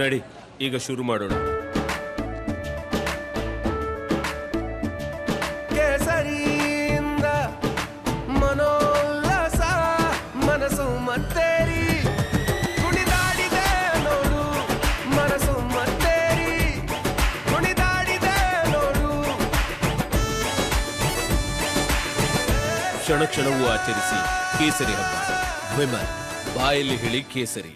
ನಡಿ ಈಗ ಶುರು ಮಾಡೋಣ. ಕೇಸರಿಯಿಂದ ಮನೋಲ್ಲಾಸ ಮನಸ್ಸು ಮತ್ತೇರಿ ಕುಣಿದಾಡಿದೆ ನೋಡು, ಮನಸ್ಸು ಮತ್ತೇರಿ ಕುಣಿದಾಡಿದೆ ನೋಡು. ಕ್ಷಣ ಕ್ಷಣವೂ ಆಚರಿಸಿ ಕೇಸರಿ ಹಬ್ಬ. ವಿಮಲ್ ಬಾಯಲ್ಲಿ ಹೇಳಿ ಕೇಸರಿ.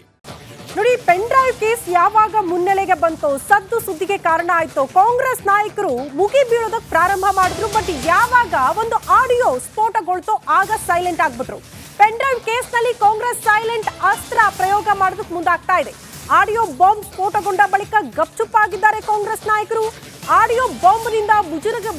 ನೋಡಿ, ಪೆನ್ ಡ್ರೈವ್ ಕೇಸ್ ಯಾವಾಗ ಮುನ್ನೆಲೆಗೆ ಬಂತೋ ಸದ್ದು ಸುದ್ದಿಗೆ ಕಾರಣ ಆಯ್ತು. ಕಾಂಗ್ರೆಸ್ ನಾಯಕರು ಮುಗಿ ಬೀಳೋದಕ್ಕೆ ಪ್ರಾರಂಭ ಮಾಡಿದ್ರು. ಬಟ್ ಯಾವಾಗ ಒಂದು ಆಡಿಯೋ ಸ್ಫೋಟಗೊಳ್ತೋ ಆಗ ಸೈಲೆಂಟ್ ಆಗ್ಬಿಟ್ರು. ಪೆನ್ ಡ್ರೈವ್ ಕೇಸ್ ನಲ್ಲಿ ಕಾಂಗ್ರೆಸ್ ಸೈಲೆಂಟ್ ಅಸ್ತ್ರ ಪ್ರಯೋಗ ಮಾಡೋದಕ್ಕೆ ಮುಂದಾಗ್ತಾ ಇದೆ. ಆಡಿಯೋ ಬಾಂಬ್ ಸ್ಫೋಟಗೊಂಡ ಬಳಿಕ ಗಪ್ಚುಪ್ಪಾಗಿದ್ದಾರೆ ಕಾಂಗ್ರೆಸ್ ನಾಯಕರು. ಆಡಿಯೋ ಬಾಂಬ್ನಿಂದ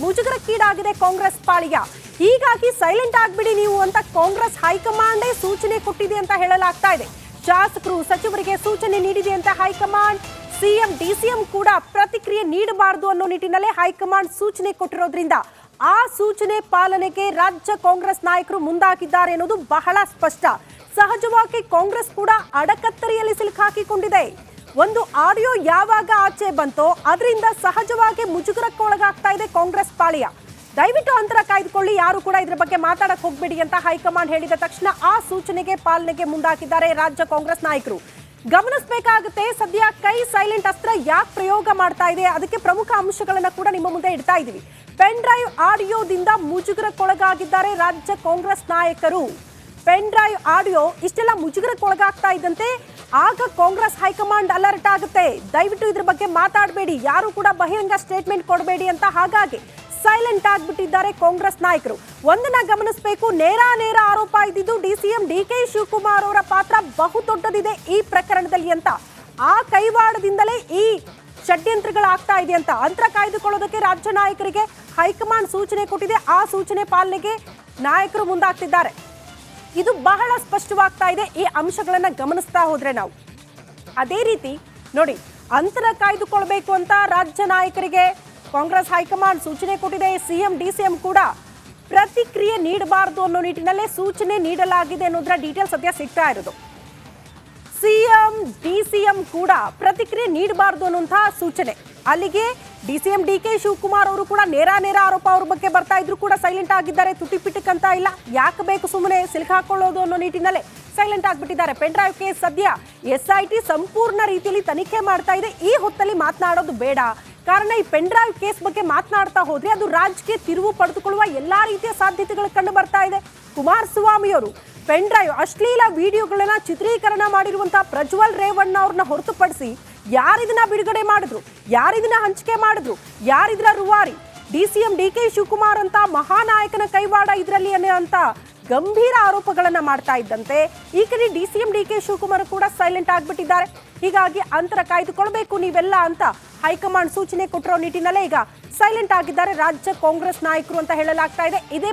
ಮುಜುಗರಕ್ಕೀಡಾಗಿದೆ ಕಾಂಗ್ರೆಸ್ ಪಾಳಿಯ. ಹೀಗಾಗಿ ಸೈಲೆಂಟ್ ಆಗ್ಬಿಡಿ ನೀವು ಅಂತ ಕಾಂಗ್ರೆಸ್ ಹೈಕಮಾಂಡೇ ಸೂಚನೆ ಕೊಟ್ಟಿದೆ ಅಂತ ಹೇಳಲಾಗ್ತಾ ಇದೆ. ಶಾಸಕರು ಸಚಿವರಿಗೆ ಸೂಚನೆ ನೀಡಿದೆ ಅಂತ ಹೈಕಮಾಂಡ್. ಸಿಎಂ ಡಿಸಿಎಂ ಕೂಡ ಪ್ರತಿಕ್ರಿಯೆ ನೀಡಬಾರದು ಅನ್ನೋ ನಿಟ್ಟಿನಲ್ಲೇ ಹೈಕಮಾಂಡ್ ಸೂಚನೆ ಕೊಟ್ಟಿರೋದ್ರಿಂದ ಆ ಸೂಚನೆ ಪಾಲನೆಗೆ ರಾಜ್ಯ ಕಾಂಗ್ರೆಸ್ ನಾಯಕರು ಮುಂದಾಗಿದ್ದಾರೆ ಅನ್ನೋದು ಬಹಳ ಸ್ಪಷ್ಟ. ಸಹಜವಾಗಿ ಕಾಂಗ್ರೆಸ್ ಕೂಡ ಅಡಕತ್ತರಿಯಲ್ಲಿ ಸಿಲುಕಾಕಿಕೊಂಡಿದೆ. ಒಂದು ಆಡಿಯೋ ಯಾವಾಗ ಆಚೆ ಬಂತೋ ಅದರಿಂದ ಸಹಜವಾಗಿ ಮುಜುಗರಕ್ಕೊಳಗಾಗ್ತಾ ಇದೆ ಕಾಂಗ್ರೆಸ್ ಪಾಳ್ಯ. ದಯವಿಟ್ಟು ಅಂತರ ಕಾಯ್ದುಕೊಳ್ಳಿ, ಯಾರು ಕೂಡ ಇದ್ರ ಬಗ್ಗೆ ಮಾತಾಡಕ್ ಹೋಗ್ಬೇಡಿ ಅಂತ ಹೈಕಮಾಂಡ್ ಹೇಳಿದ ತಕ್ಷಣ ಆ ಸೂಚನೆಗೆ ಪಾಲನೆಗೆ ಮುಂದಾಕಿದ್ದಾರೆ ರಾಜ್ಯ ಕಾಂಗ್ರೆಸ್ ನಾಯಕರು. ಗಮನಿಸಬೇಕಾಗುತ್ತೆ, ಸದ್ಯ ಕೈ ಸೈಲೆಂಟ್ ಅಸ್ತ್ರ ಯಾಕೆ ಪ್ರಯೋಗ ಮಾಡ್ತಾ ಇದೆ, ಅದಕ್ಕೆ ಪ್ರಮುಖ ಅಂಶಗಳನ್ನ ಕೂಡ ನಿಮ್ಮ ಮುಂದೆ ಇಡ್ತಾ ಇದೀವಿ. ಪೆನ್ ಡ್ರೈವ್ ಆಡಿಯೋದಿಂದ ಮುಜುಗರಕ್ಕೊಳಗಾಗಿದ್ದಾರೆ ರಾಜ್ಯ ಕಾಂಗ್ರೆಸ್ ನಾಯಕರು. ಪೆನ್ ಡ್ರೈವ್ ಆಡಿಯೋ ಇಷ್ಟೆಲ್ಲ ಮುಜುಗರಕ್ಕೊಳಗಾಗ್ತಾ ಇದ್ದಂತೆ ಆಗ ಕಾಂಗ್ರೆಸ್ ಹೈಕಮಾಂಡ್ ಅಲರ್ಟ್ ಆಗುತ್ತೆ. ದಯವಿಟ್ಟು ಇದ್ರ ಬಗ್ಗೆ ಮಾತಾಡಬೇಡಿ, ಯಾರು ಕೂಡ ಬಹಿರಂಗ ಸ್ಟೇಟ್ಮೆಂಟ್ ಕೊಡಬೇಡಿ ಅಂತ. ಹಾಗಾಗಿ ಸೈಲೆಂಟ್ ಆಗ್ಬಿಟ್ಟಿದ್ದಾರೆ ಕಾಂಗ್ರೆಸ್ ನಾಯಕರು. ಒಂದನ್ನ ಗಮನಿಸಬೇಕು, ನೇರ ಆರೋಪ ಇದ್ದಿದ್ದು ಡಿಸಿಎಂ ಡಿಕೆ ಶಿವಕುಮಾರ್ ಅವರ ಪಾತ್ರ ಬಹುದೊಡ್ಡದಿದೆ ಈ ಪ್ರಕರಣದಲ್ಲಿ ಅಂತ. ಆ ಕೈವಾಡದಿಂದಲೇ ಈ ಷಡ್ಯಂತ್ರಗಳಾಗ್ತಾ ಇದೆ ಅಂತ ಅಂತರ ಕಾಯ್ದುಕೊಳ್ಳೋದಕ್ಕೆ ರಾಜ್ಯ ನಾಯಕರಿಗೆ ಹೈಕಮಾಂಡ್ ಸೂಚನೆ ಕೊಟ್ಟಿದೆ. ಆ ಸೂಚನೆ ಪಾಲನೆಗೆ ನಾಯಕರು ಮುಂದಾಗ್ತಿದ್ದಾರೆ. ಇದು ಬಹಳ ಸ್ಪಷ್ಟವಾಗ್ತಾ ಇದೆ ಈ ಅಂಶಗಳನ್ನ ಗಮನಿಸ್ತಾ ಹೋದ್ರೆ ನಾವು. ಅದೇ ರೀತಿ ನೋಡಿ, ಅಂತರ ಕಾಯ್ದುಕೊಳ್ಬೇಕು ಅಂತ ರಾಜ್ಯ ನಾಯಕರಿಗೆ ಕಾಂಗ್ರೆಸ್ ಹೈಕಮಾಂಡ್ ಸೂಚನೆ ಕೊಟ್ಟಿದೆ. ಸಿಎಂ ಡಿಸಿಎಂ ಕೂಡ ಪ್ರತಿಕ್ರಿಯೆ ನೀಡಬಾರದು ಅನ್ನೋ ನಿಟ್ಟಿನಲ್ಲೇ ಸೂಚನೆ ನೀಡಲಾಗಿದೆ ಅನ್ನೋದರ ಡೀಟೇಲ್ಸ್ ಸದ್ಯ ಸಿಗ್ತಾ ಇರೋದು. ಸಿಎಂ ಡಿಸಿಎಂ ಕೂಡ ಪ್ರತಿಕ್ರಿಯೆ ನೀಡಬಾರದು ಅನ್ನುವಂತಹ ಸೂಚನೆ. ಅಲ್ಲಿಗೆ ಡಿಸಿಎಂ ಡಿಕೆ ಶಿವಕುಮಾರ್ ಅವರು ಕೂಡ ನೇರ ಆರೋಪ ಅವ್ರ ಬಗ್ಗೆ ಬರ್ತಾ ಇದ್ರು ಕೂಡ ಸೈಲೆಂಟ್ ಆಗಿದ್ದಾರೆ. ತುಟಿ ಪಿಟಕ್ ಇಲ್ಲ, ಯಾಕೆ ಬೇಕು ಸುಮ್ಮನೆ ಸಿಲುಕಾಕೊಳ್ಳೋದು ಅನ್ನೋ ನಿಟ್ಟಿನಲ್ಲೇ ಸೈಲೆಂಟ್ ಆಗ್ಬಿಟ್ಟಿದ್ದಾರೆ. ಪೆನ್ ಡ್ರೈವ್ ಕೇಸ್ ಸದ್ಯ SIT ಸಂಪೂರ್ಣ ರೀತಿಯಲ್ಲಿ ತನಿಖೆ ಮಾಡ್ತಾ ಇದೆ. ಈ ಹೊತ್ತಲ್ಲಿ ಮಾತನಾಡೋದು ಬೇಡ, ಕಾರಣ ಈ ಪೆನ್ ಡ್ರೈವ್ ಕೇಸ್ ಬಗ್ಗೆ ಮಾತನಾಡ್ತಾ ಹೋದ್ರೆ ಅದು ರಾಜಕೀಯ ತಿರುವು ಪಡೆದುಕೊಳ್ಳುವ ಎಲ್ಲಾ ರೀತಿಯ ಸಾಧ್ಯತೆಗಳು ಕಂಡು ಬರ್ತಾ ಇದೆ. ಕುಮಾರಸ್ವಾಮಿ ಅವರು ಪೆನ್ ಡ್ರೈವ್ ಅಶ್ಲೀಲ ವಿಡಿಯೋಗಳನ್ನ ಚಿತ್ರೀಕರಣ ಮಾಡಿರುವಂತಹ ಪ್ರಜ್ವಲ್ ರೇವಣ್ಣ ಅವ್ರನ್ನ ಹೊರತುಪಡಿಸಿ ಯಾರಿದನ್ನ ಬಿಡುಗಡೆ ಮಾಡಿದ್ರು, ಯಾರಿದನ್ನ ಹಂಚಿಕೆ ಮಾಡಿದ್ರು, ಯಾರಿದ್ರ ರೂವಾರಿ, ಡಿಸಿಎಂ ಡಿಕೆ ಶಿವಕುಮಾರ್ ಅಂತ ಮಹಾನಾಯಕನ ಕೈವಾಡ ಇದರಲ್ಲಿ ಅಂತ ಗಂಭೀರ ಆರೋಪಗಳನ್ನ ಮಾಡ್ತಾ ಇದ್ದಂತೆ ಈ ಕಡೆ ಡಿಸಿಎಂ ಡಿಕೆ ಶಿವಕುಮಾರ್ ಕೂಡ ಸೈಲೆಂಟ್ ಆಗ್ಬಿಟ್ಟಿದ್ದಾರೆ. ಹೀಗಾಗಿ ಅಂತರ ಕಾಯ್ದುಕೊಳ್ಬೇಕು ನೀವೆಲ್ಲ ಅಂತ ಹೈಕಮಾಂಡ್ ಸೂಚನೆ ಕೊಟ್ಟಿರೋ ನಿಟ್ಟಿನಲ್ಲೇ ಈಗ ಸೈಲೆಂಟ್ ಆಗಿದ್ದಾರೆ ರಾಜ್ಯ ಕಾಂಗ್ರೆಸ್ ನಾಯಕರು ಅಂತ ಹೇಳಲಾಗ್ತಾ ಇದೆ. ಇದೇ